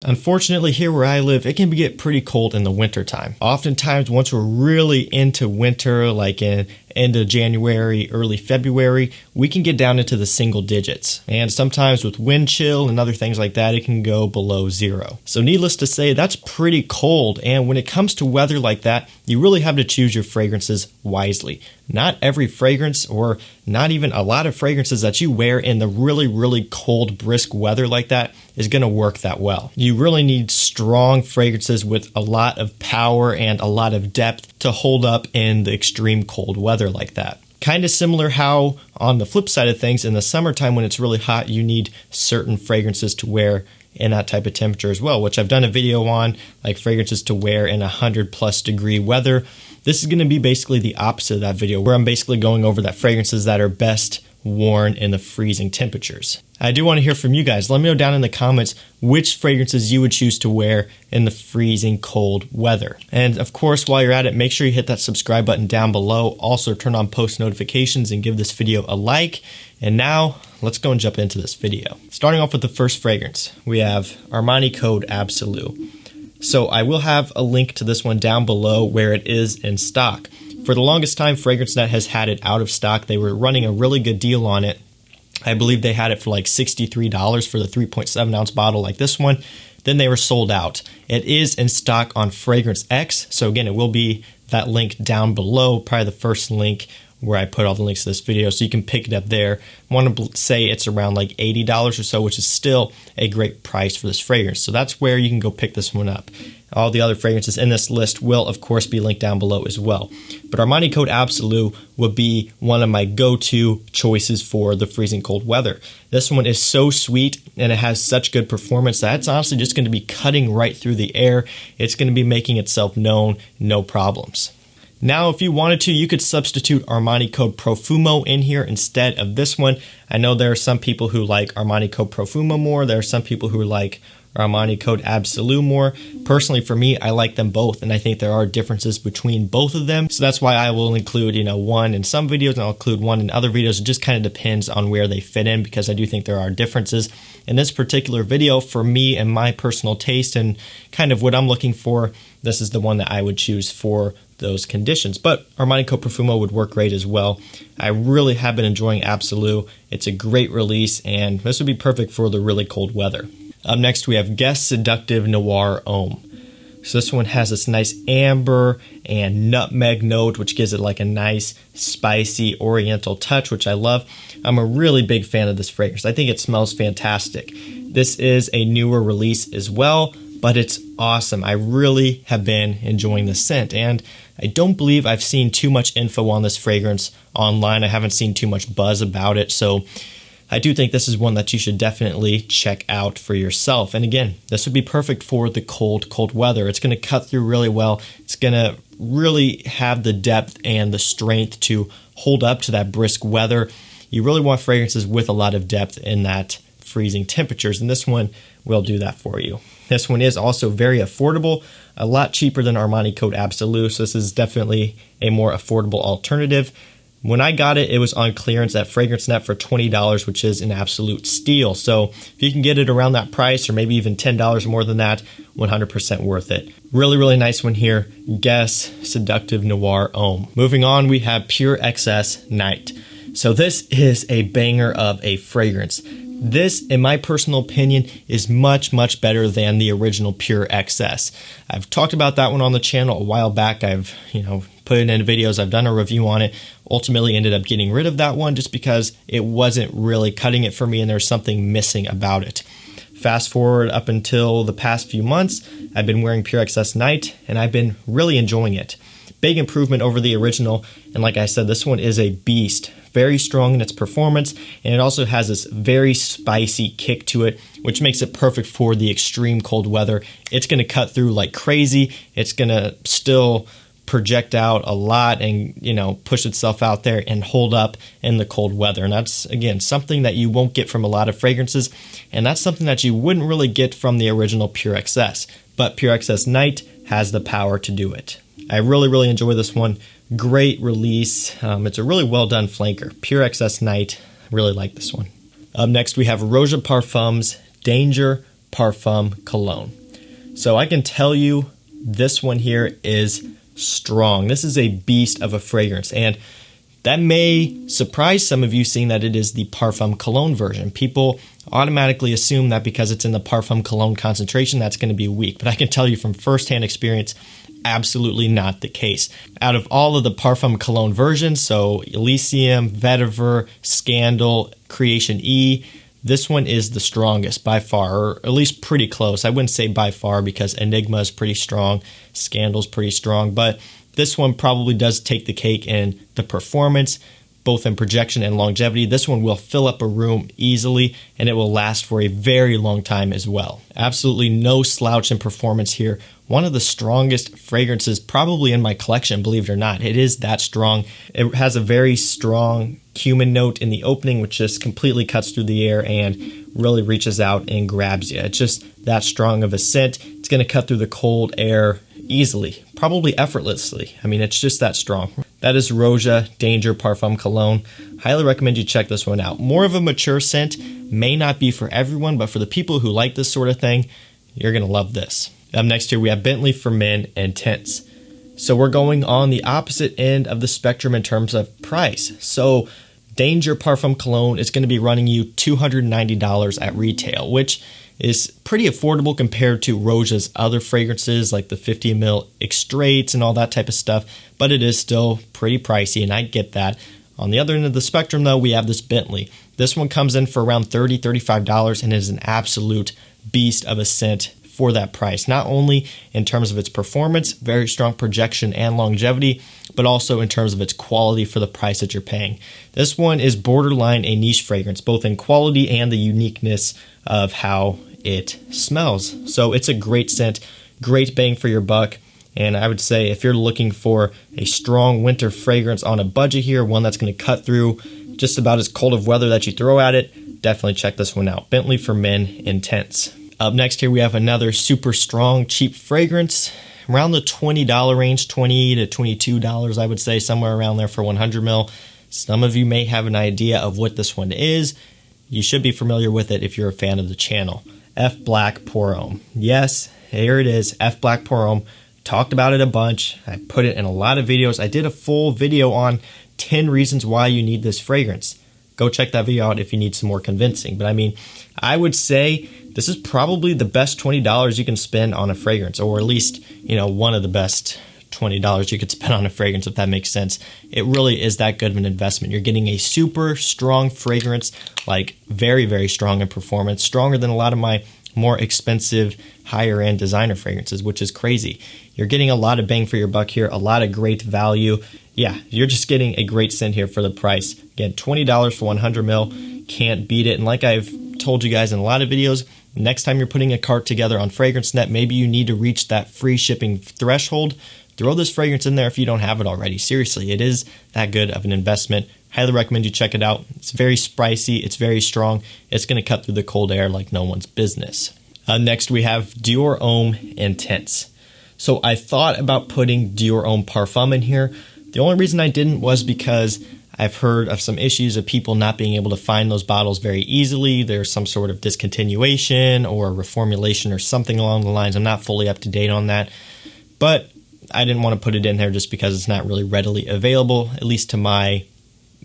Unfortunately, here where I live, it can get pretty cold in the wintertime. Oftentimes, once we're really into winter, like in end of January, early February, we can get down into the single digits. And sometimes with wind chill and other things like that, it can go below zero. So needless to say, that's pretty cold. And when it comes to weather like that, you really have to choose your fragrances wisely. Not every fragrance, or not even a lot of fragrances that you wear in the really, really cold, brisk weather like that is going to work that well. You really need strong fragrances with a lot of power and a lot of depth to hold up in the extreme cold weather like that. Kind of similar how on the flip side of things, in the summertime when it's really hot, you need certain fragrances to wear in that type of temperature as well, which I've done a video on, like fragrances to wear in 100+ degree weather. This is going to be basically the opposite of that video, where I'm basically going over that fragrances that are best worn in the freezing temperatures. I do want to hear from you guys. Let me know down in the comments which fragrances you would choose to wear in the freezing cold weather. And of course, while you're at it, make sure you hit that subscribe button down below. Also turn on post notifications and give this video a like. And now let's go and jump into this video. Starting off with the first fragrance, we have Armani Code Absolute. So I will have a link to this one down below where it is in stock. For the longest time, FragranceNet has had it out of stock. They were running a really good deal on it. I believe they had it for like $63 for the 3.7 ounce bottle like this one. Then they were sold out. It is in stock on FragranceX. So again, it will be that link down below, probably the first link where I put all the links to this video, so you can pick it up there. I want to say it's around like $80 or so, which is still a great price for this fragrance. So that's where you can go pick this one up. All the other fragrances in this list will, of course, be linked down below as well. But Armani Code Absolute would be one of my go-to choices for the freezing cold weather. This one is so sweet and it has such good performance that it's honestly just going to be cutting right through the air. It's going to be making itself known, no problems. Now, if you wanted to, you could substitute Armani Code Profumo in here instead of this one. I know there are some people who like Armani Code Profumo more. There are some people who like Armani Code Absolute more. Personally, for me, I like them both, and I think there are differences between both of them. So that's why I will include, one in some videos, and I'll include one in other videos. It just kind of depends on where they fit in, because I do think there are differences. In this particular video, for me and my personal taste and kind of what I'm looking for, this is the one that I would choose for those conditions. But Armani Code Profumo would work great as well. I really have been enjoying Absolute. It's a great release, and this would be perfect for the really cold weather. Up next, we have Guess Seductive Noir Ohm. So this one has this nice amber and nutmeg note, which gives it like a nice spicy oriental touch, which I love. I'm a really big fan of this fragrance. I think it smells fantastic. This is a newer release as well, but it's awesome. I really have been enjoying the scent, and I don't believe I've seen too much info on this fragrance online. I haven't seen too much buzz about it, so I do think this is one that you should definitely check out for yourself. And again, this would be perfect for the cold, cold weather. It's going to cut through really well. It's going to really have the depth and the strength to hold up to that brisk weather. You really want fragrances with a lot of depth in that freezing temperatures, and this one will do that for you. This one is also very affordable, a lot cheaper than Armani Code Absolute, so this is definitely a more affordable alternative. When I got it, it was on clearance at FragranceNet for $20, which is an absolute steal. So if you can get it around that price, or maybe even $10 more than that, 100% worth it. Really, really nice one here. Guess Seductive Noir Ohm. Moving on, we have Pure XS Night. So this is a banger of a fragrance. This, in my personal opinion, is much, much better than the original Pure XS. I've talked about that one on the channel a while back. I've, put it in videos. I've done a review on it. Ultimately ended up getting rid of that one just because it wasn't really cutting it for me and there's something missing about it. Fast forward up until the past few months, I've been wearing Pure XS Night and I've been really enjoying it. Big improvement over the original, and like I said, this one is a beast. Very strong in its performance, and it also has this very spicy kick to it, which makes it perfect for the extreme cold weather. It's going to cut through like crazy. It's going to still project out a lot and, push itself out there and hold up in the cold weather. And that's, again, something that you won't get from a lot of fragrances, and that's something that you wouldn't really get from the original Pure XS. But Pure XS Night has the power to do it. I really, really enjoy this one. Great release. It's a really well done flanker. Pure XS Night. Really like this one. Up next, we have Rosa Parfums Danger Parfum cologne. So I can tell you this one here is strong. This is a beast of a fragrance, and that may surprise some of you seeing that it is the Parfum cologne version. People automatically assume that because it's in the Parfum cologne concentration, that's going to be weak. But I can tell you from firsthand experience, absolutely not the case. Out of all of the Parfum cologne versions, so Elysium, Vetiver, Scandal, Creation E, this one is the strongest by far, or at least pretty close. I wouldn't say by far because Enigma is pretty strong, Scandal's pretty strong, but this one probably does take the cake in the performance, both in projection and longevity. This one will fill up a room easily, and it will last for a very long time as well. Absolutely no slouch in performance here. One of the strongest fragrances probably in my collection, believe it or not. It is that strong. It has a very strong cumin note in the opening, which just completely cuts through the air and really reaches out and grabs you. It's just that strong of a scent. It's going to cut through the cold air easily, probably effortlessly. I mean, it's just that strong. That is Rosa Danger Parfum Cologne. Highly recommend you check this one out. More of a mature scent, may not be for everyone, but for the people who like this sort of thing, you're going to love this. Up next here, we have Bentley for Men Intense. So we're going on the opposite end of the spectrum in terms of price. So Danger Parfum Cologne is going to be running you $290 at retail, which is pretty affordable compared to Rosa's other fragrances like the 50 ml extraits and all that type of stuff, but it is still pretty pricey, and I get that. On the other end of the spectrum, though, we have this Bentley. This one comes in for around $30, $35 and is an absolute beast of a scent for that price. Not only in terms of its performance, very strong projection and longevity, but also in terms of its quality for the price that you're paying. This one is borderline a niche fragrance, both in quality and the uniqueness of how it smells. So it's a great scent, great bang for your buck. And I would say if you're looking for a strong winter fragrance on a budget here, one that's going to cut through just about as cold of weather that you throw at it, definitely check this one out. Bentley for Men Intense. Up next here, we have another super strong, cheap fragrance. Around the $20 range, $20 to $22, I would say, somewhere around there for 100 ml. Some of you may have an idea of what this one is. You should be familiar with it if you're a fan of the channel. F Black Pour Homme. Yes, here it is, F Black Pour Homme. Talked about it a bunch. I put it in a lot of videos. I did a full video on 10 reasons why you need this fragrance. Go check that video out if you need some more convincing. But I mean, I would say this is probably the best $20 you can spend on a fragrance, or at least, one of the best $20 you could spend on a fragrance, if that makes sense. It really is that good of an investment. You're getting a super strong fragrance, like very, very strong in performance, stronger than a lot of my more expensive, higher end designer fragrances, which is crazy. You're getting a lot of bang for your buck here, a lot of great value. Yeah, you're just getting a great scent here for the price. Again, $20 for 100 ml, can't beat it. And like I've told you guys in a lot of videos, next time you're putting a cart together on FragranceNet, maybe you need to reach that free shipping threshold. Throw this fragrance in there if you don't have it already. Seriously, it is that good of an investment. Highly recommend you check it out. It's very spicy, it's very strong. It's going to cut through the cold air like no one's business. Next, we have Dior Ohm Intense. So I thought about putting Dior Homme Parfum in here. The only reason I didn't was because I've heard of some issues of people not being able to find those bottles very easily. There's some sort of discontinuation or reformulation or something along the lines. I'm not fully up to date on that, but I didn't want to put it in there just because it's not really readily available, at least to my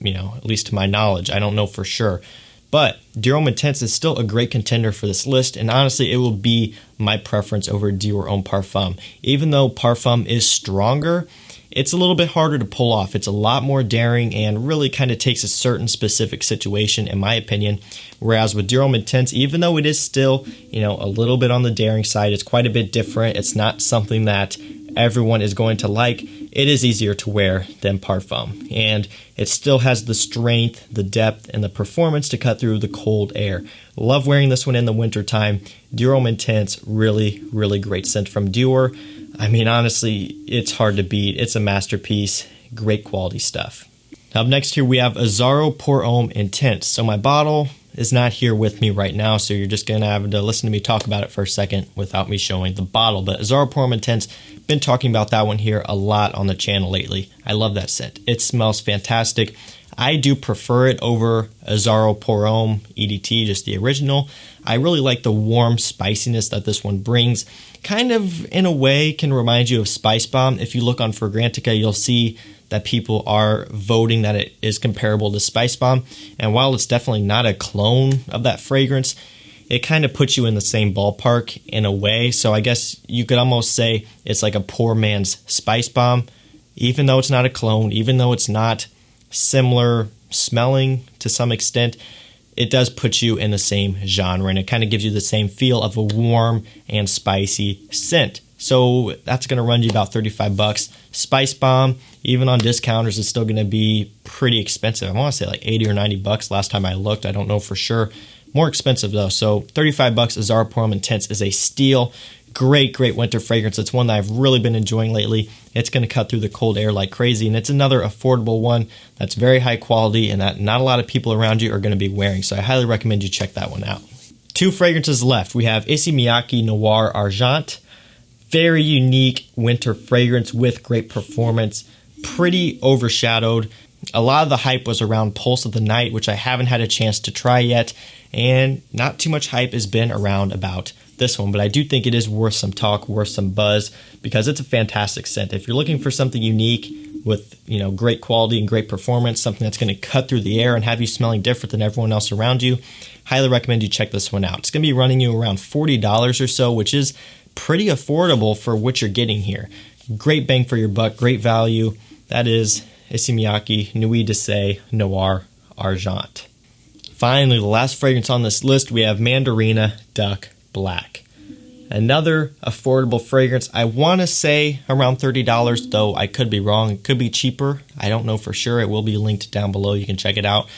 knowledge. I don't know for sure. But Dior Homme Intense is still a great contender for this list, and honestly, it will be my preference over Dior Homme Parfum. Even though Parfum is stronger, it's a little bit harder to pull off. It's a lot more daring and really kind of takes a certain specific situation, in my opinion. Whereas with Dior Homme Intense, even though it is still, a little bit on the daring side, it's quite a bit different. It's not something that everyone is going to like. It is easier to wear than Parfum, and it still has the strength, the depth, and the performance to cut through the cold air. Love wearing this one in the winter time. Dior Homme Intense, really, really great scent from Dior. I mean, honestly, it's hard to beat. It's a masterpiece. Great quality stuff. Up next here, we have Azzaro Pour Homme Intense. So my bottle is not here with me right now, so you're just going to have to listen to me talk about it for a second without me showing the bottle. But Azzaro Pour Homme Intense, been talking about that one here a lot on the channel lately. I love that scent. It smells fantastic. I do prefer it over Azzaro Pour Homme EDT, just the original. I really like the warm spiciness that this one brings. Kind of, in a way, can remind you of Spice Bomb. If you look on Fragrantica, you'll see that people are voting that it is comparable to Spice Bomb. And while it's definitely not a clone of that fragrance, it kind of puts you in the same ballpark in a way. So I guess you could almost say it's like a poor man's Spice Bomb, even though it's not a clone, even though it's not similar smelling to some extent. It does put you in the same genre, and it kind of gives you the same feel of a warm and spicy scent. So that's going to run you about 35 bucks. Spice Bomb, even on discounters, is still going to be pretty expensive. I want to say like 80 or 90 bucks last time I looked. I don't know for sure. More expensive though. So 35 bucks, Azzaro Pour Homme Intense is a steal. Great winter fragrance. It's one that I've really been enjoying lately. It's going to cut through the cold air like crazy, and it's another affordable one that's very high quality and that not a lot of people around you are going to be wearing. So I highly recommend you check that one out. 2 fragrances left. We have Issey Miyake Noir Argent. Very unique winter fragrance with great performance. Pretty overshadowed. A lot of the hype was around Pulse of the Night, which I haven't had a chance to try yet, and not too much hype has been around about this one, but I do think it is worth some talk, worth some buzz, because it's a fantastic scent. If you're looking for something unique with, great quality and great performance, something that's going to cut through the air and have you smelling different than everyone else around you, highly recommend you check this one out. It's going to be running you around $40 or so, which is pretty affordable for what you're getting here. Great bang for your buck, great value. That is Issey Miyake Nuit d'Essai Noir Argent. Finally, the last fragrance on this list, we have Mandarin Duck Black. Another affordable fragrance. I want to say around $30, though I could be wrong. It could be cheaper. I don't know for sure. It will be linked down below. You can check it out.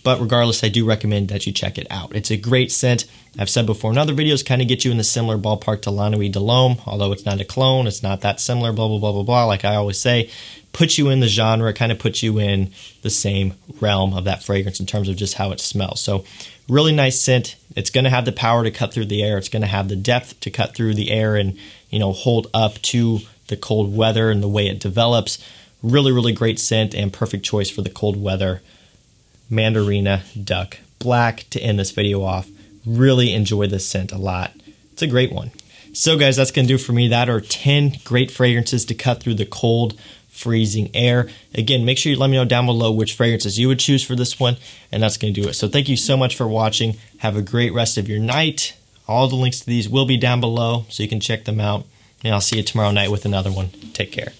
But regardless, I do recommend that you check it out. It's a great scent. I've said before in other videos, kind of get you in the similar ballpark to La Nuit de l'Homme, although it's not a clone, it's not that similar, blah, blah, blah, blah, blah, like I always say. Puts you in the genre, kind of puts you in the same realm of that fragrance in terms of just how it smells. So really nice scent. It's going to have the power to cut through the air. It's going to have the depth to cut through the air and, hold up to the cold weather and the way it develops. Really great scent and perfect choice for the cold weather. Mandarin Duck Black to end this video off. Really enjoy this scent a lot. It's a great one. So guys, that's going to do for me. That are 10 great fragrances to cut through the cold, freezing air. Again, make sure you let me know down below which fragrances you would choose for this one, and that's going to do it. So thank you so much for watching. Have a great rest of your night. All the links to these will be down below, so you can check them out. And I'll see you tomorrow night with another one. Take care.